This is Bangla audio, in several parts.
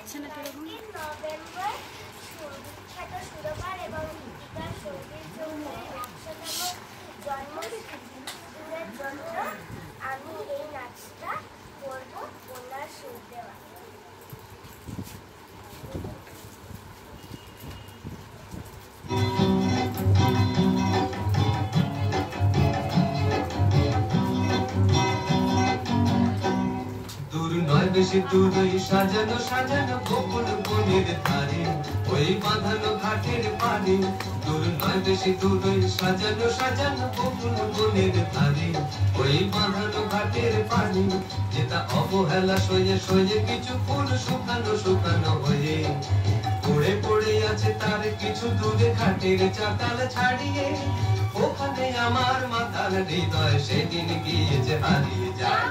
যাচ্ছে না কিরকম? নভেম্বর বিখ্যাত সুরকার এবং গীতিকার সঙ্গীত চৌধুরীর 100তম জন্মদিনের জন্য আমি এই নাচটা করব ওনার সুর দেওয়া। বেশি দূরই সাজানো সাজানো গোকুল বনের ধারে ওই বাঁধানো ঘাটের পারে দূর নয় বেশি দূরই সাজানো সাজানো গোকুল বনের ধারে ওই বাঁধানো ঘাটের পারে যেটা অবহেলা সয়ে সয়ে কিছু ফুল শুকানো শুকানো হয়ে পড়ে পড়ে আছে তার কিছু দূরে ঘাটের চাতাল ছাড়িয়ে ওখানে আমার মাতাল হৃদয় সেদিন গিয়েছে হারিয়ে যায়।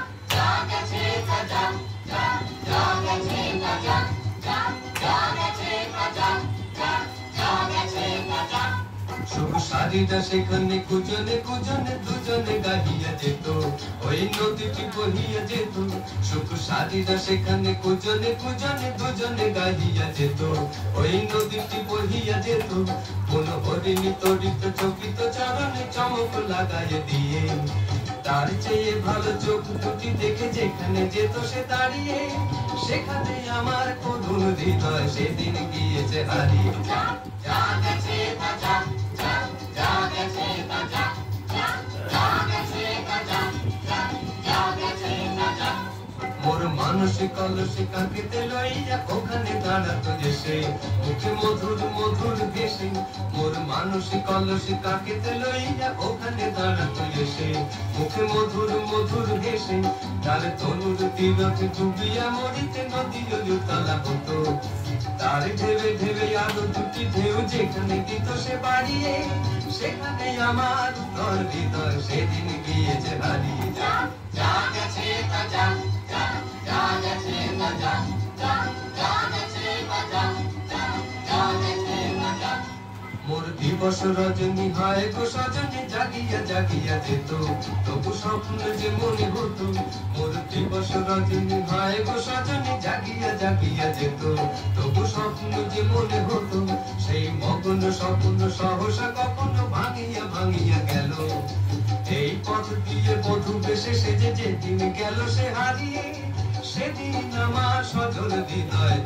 সুখ সারিটা সেখানে কুজনে কুজনে দুজনে গাহিয়া যেত ওই নদীটি বহিয়া যেত সুখ সারিটা সেখানে কুজনে কুজনে দুজনে গাহিয়া যেত ওই নদীটি বহিয়া যেত কোন হরিণী তরিত চকিত চরণে চমক লাগাইয়া দিয়ে তার চেয়ে ভালো চোখ দুটি দেখে যেখানে যেত সে দাঁড়িয়ে সেখানে আমার করুণ হৃদয় সেদিন গিয়েছে হারিয়ে। মোর মানসিক কলসি কাঁকিতে লইয়া ওখানে দাঁড়াতো এসে মুখে মধুর মধুর ভেসে মোর মানসিক কলসি কাঁকিতে লইয়া ওখানে দাঁড়াতো এসে মুখে মধুর মধুর ভেসে তার তনুর তীরথে ডুবিয়া মরিতে নদী উতলা হতো তার ঢেবে ঢেবে আলো দুটি ঢেউ যেখানে দিত সে বাড়িয়ে সেখানে আমার উত্তর হৃদয় সেদিন গিয়েছে হারিয়ে। যা গেছে তা যা যা গেছে তা যা যা গেছে তা যা যা গেছে তা যা। মোর দিবস রজনী হয় গো সজনী জাগিয়া জাগিয়া যেত তবু স্বপ্ন যে মনে হতো মোর দিবস রজনী হয় গো সজনী জাগিয়া জাগিয়া যেত তবু স্বপ্ন যে মনে হতো সেই মগ্ন স্বপ্ন সহসা কখনো ভাঙিয়া ভাঙিয়া গেল এই পথ দিয়ে বধূ বেশে সেজে যেদিন গেল সে হারিয়ে সেদিন আমার সজল হৃদয়